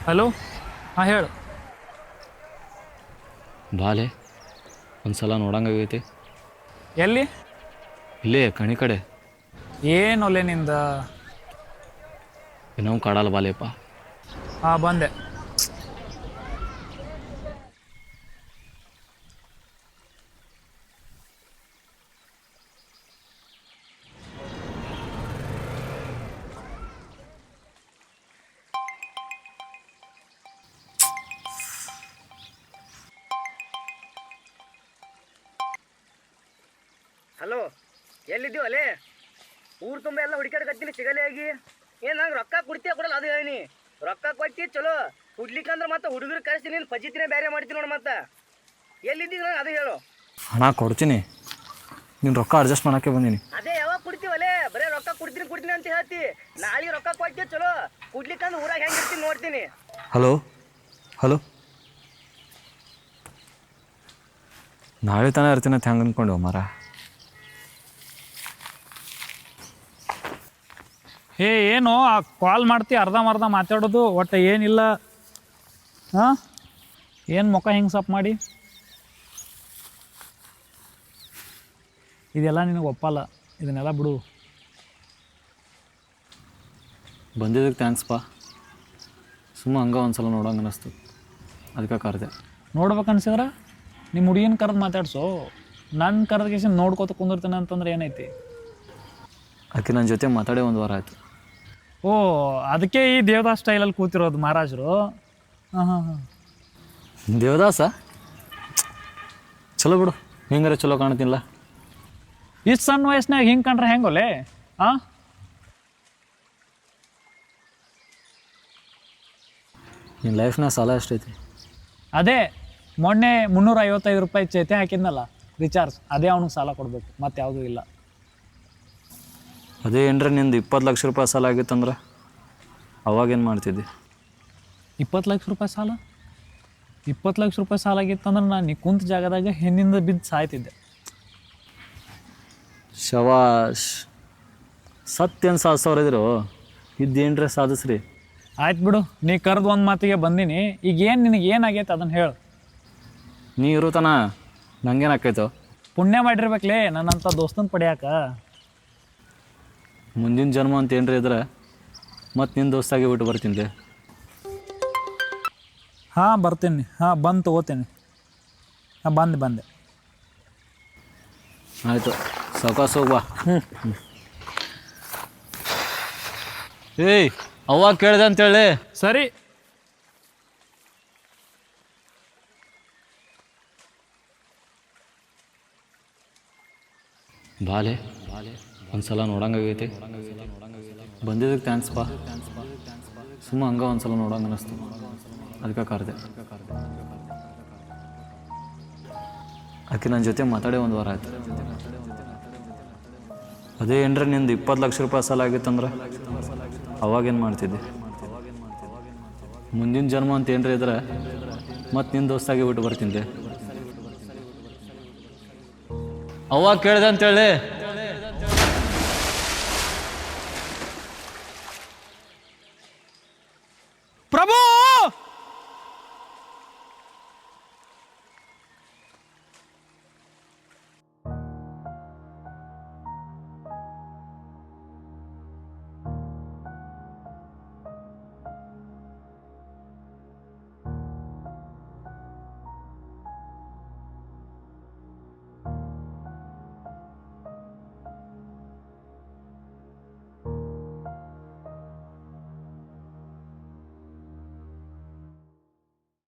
Hello. ಹಾಂ ಹೇಳು. ಬಾಲೆ ಒಂದು ಸಲ ನೋಡಂಗಾಗೈತಿ. ಎಲ್ಲಿ? ಇಲ್ಲೇ ಕಣಿ ಕಡೆ. ಏನು ಒಲೆ ನಿಂದ? ಇನ್ನೊಂದು ಕಾಡಲ್ಲ ಬಾಲೆಪ್ಪ. ಹಾಂ ಬಂದೆ. ಹಲೋ, ಎಲ್ಲಿದ್ದೀವ ಅಲ್ಲೇ? ಊರು ತುಂಬ ಎಲ್ಲ ಹುಡುಕಾಡಕತ್ತೀನಿ, ಸಿಗಲೇ ಆಗಿ. ಏನು ನಂಗೆ ರೊಕ್ಕ ಕೊಡ್ತೀಯ ಕೊಡಲ್ಲ ಅದು ಹೇಳಿ. ರೊಕ್ಕ ಕೊಡ್ತಿ ಚಲೋ, ಕುಡ್ಲಿಕ್ಕಂದ್ರೆ ಮತ್ತೆ ಹುಡುಗರು ಕಳಿಸ್ತೀನಿ, ನೀನು ಪಜಿತಿನೇ ಬೇರೆ ಮಾಡ್ತೀನಿ ನೋಡಿ. ಮತ್ತೆ ಎಲ್ಲಿದ್ದೀವಿ ನಂಗೆ ಅದು ಹೇಳು. ಹಣ ಕೊಡ್ತೀನಿ, ನೀನು ರೊಕ್ಕ ಅಡ್ಜಸ್ಟ್ ಮಾಡೋಕ್ಕೆ ಬಂದೀನಿ. ಅದೇ ಯಾವಾಗ ಕೊಡ್ತೀವಲ್ಲೇ? ಬರೀ ರೊಕ್ಕ ಕೊಡ್ತೀನಿ ಅಂತ ಹೇಳ್ತಿ. ನಾಳೆ ರೊಕ್ಕ ಕೊಡ್ತೀಯ ಚಲೋ, ಕುಡ್ಲಿಕ್ಕಂದ್ರೆ ಊರಾಗ ಹೆಂಗೆ ಇರ್ತೀನಿ ನೋಡ್ತೀನಿ. ಹಲೋ ಹಲೋ, ನಾಳೆ ತನಕ ಇರ್ತೀನಿ ಅಂತ ಹೆಂಗೆ ಅಂದ್ಕೊಂಡು ಮರ. ಏನು ಕಾಲ್ ಮಾಡ್ತಿ ಅರ್ಧ ಮಾತಾಡೋದು, ಒಟ್ಟು ಏನಿಲ್ಲ. ಹಾಂ, ಏನು ಮುಖ ಹಿಂಗೆ ಸಪ್ ಮಾಡಿ? ಇದೆಲ್ಲ ನಿನಗೆ ಒಪ್ಪಲ್ಲ, ಇದನ್ನೆಲ್ಲ ಬಿಡು. ಬಂದಿದ್ದಕ್ಕೆ ಥ್ಯಾಂಕ್ಸ್ ಪಾ. ಸುಮ್ಮ ಹಂಗೆ ಒಂದು ಸಲ ನೋಡೋಂಗೆ ಅನ್ನಿಸ್ತು, ಅದಕ್ಕೆ ಕರೆದೆ. ನೋಡ್ಬೇಕನ್ಸಿದ್ರೆ ನಿಮ್ಮ ಹುಡುಗಿನ ಕರೆದು ಮಾತಾಡ್ಸೋ. ನನ್ನ ಕರೆದ ಕೇಸಿ ನೋಡ್ಕೋತ ಕುಂದಿರ್ತಾನೆ ಅಂತಂದ್ರೆ ಏನೈತಿ? ಆಕೆ ನನ್ನ ಜೊತೆ ಮಾತಾಡೇ 1 ವಾರ ಆಯಿತು. ಓ, ಅದಕ್ಕೆ ಈ ದೇವದಾಸ್ ಸ್ಟೈಲಲ್ಲಿ ಕೂತಿರೋದು ಮಹಾರಾಜರು. ಹಾಂ ಹಾಂ ಹಾಂ. ದೇವದಾಸ ಚಲೋ ಬಿಡು, ಹಿಂಗಾರೆ ಚಲೋ ಕಾಣ್ತಿಲ್ಲ. ಇಷ್ಟು ಸಣ್ಣ ವಯಸ್ಸಿನಾಗ ಹಿಂಗೆ ಕಂಡ್ರೆ ಹೆಂಗೊಲೆ? ಹಾಂ, ನಿನ್ನ ಲೈಫ್ನಾಗ ಸಾಲ ಎಷ್ಟೈತಿ? ಅದೇ ಮೊನ್ನೆ 355 ರೂಪಾಯಿ ಚೇತೆ ಹಾಕಿದ್ನಲ್ಲ ರಿಚಾರ್ಜ್, ಅದೇ ಅವ್ನಿಗೆ ಸಾಲ ಕೊಡಬೇಕು, ಮತ್ತೆ ಯಾವುದೂ ಇಲ್ಲ. ಅದೇ ಏನ್ರ ನಿಂದು 20 ಲಕ್ಷ ರೂಪಾಯಿ ಸಾಲ ಆಗಿತ್ತಂದ್ರೆ ಅವಾಗೇನು ಮಾಡ್ತಿದ್ದೆ? 20 ಲಕ್ಷ ರೂಪಾಯಿ ಸಾಲ? 20 ಲಕ್ಷ ರೂಪಾಯಿ ಸಾಲ ಆಗಿತ್ತಂದ್ರೆ ನಾನು ಕುಂತ ಜಾಗದಾಗ ಹೆಣ್ಣಿಂದ ಬಿದ್ದು ಸಾಯ್ತಿದ್ದೆ. ಶವಾಶ್, ಸತ್ಯನ್ ಸಾಧಿಸೋರಿದ್ರು ಇದ್ದೇನ್ರ ಸಾಧಿಸ್ರಿ. ಆಯ್ತು ಬಿಡು, ನೀ ಕರೆದು ಒಂದು ಮಾತಿಗೆ ಬಂದೀನಿ. ಈಗ ಏನು ನಿನಗೆ ಏನಾಗೈತೆ ಅದನ್ನು ಹೇಳು. ನೀ ಇರುತ್ತಾನ ನಂಗೇನು ಆಕೈತೋ? ಪುಣ್ಯ ಮಾಡಿರ್ಬೇಕಲೇ ನನ್ನಂಥ ದೋಸ್ತನ ಪಡ್ಯಾಕ. ಮುಂದಿನ ಜನ್ಮ ಅಂತ ಏನ್ರಿ ಇದ್ರೆ ಮತ್ತು ನಿನ್ನ ದೋಸ್ತಾಗಿ ಬಿಟ್ಟು ಬರ್ತೀನಿ. ಹಾಂ ಬರ್ತೀನಿ. ಹಾಂ ಬಂದು ತೊಗೋತೀನಿ. ಹಾಂ ಬಂದೆ. ಆಯಿತು, ಸಾವ್ಕಾಸ ಹೋಗ್ಬಾ. ಏಯ್, ಅವಾಗ ಕೇಳಿದೆ ಅಂತೇಳಿ. ಸರಿ. ಬಾಲೆ ಒಂದು ಸಲ ನೋಡಂಗಾಗೈತಿ. ಬಂದಿದ್ದಕ್ಕೆ ಥ್ಯಾಂಕ್ಸ್ ಪಾ. ಸುಮ್ಮ ಹಂಗೆ ಒಂದು ಸಲ ನೋಡಂಗೆ ಅನ್ನಿಸ್ತು, ಅದಕ್ಕೆ ಕರೆದೆ. ಆಕೆ ನನ್ನ ಜೊತೆ ಮಾತಾಡೇ 1 ವಾರ ಆಯಿತು. ಅದೇ ಏನ್ರ ನಿಂದು 20 ಲಕ್ಷ ರೂಪಾಯಿ ಸಾಲ ಆಗಿತ್ತಂದ್ರೆ ಅವಾಗೇನು ಮಾಡ್ತಿದ್ದೆ? ಮುಂದಿನ ಜನ್ಮ ಅಂತ ಏನ್ರ ಇದ್ರೆ ಮತ್ತು ನಿನ್ನ ದೋಸ್ತಾಗಿ ಬಿಟ್ಟು ಬರ್ತಿದ್ದೆ. ಅವಾಗ ಕೇಳಿದೆ ಅಂತೇಳಿ.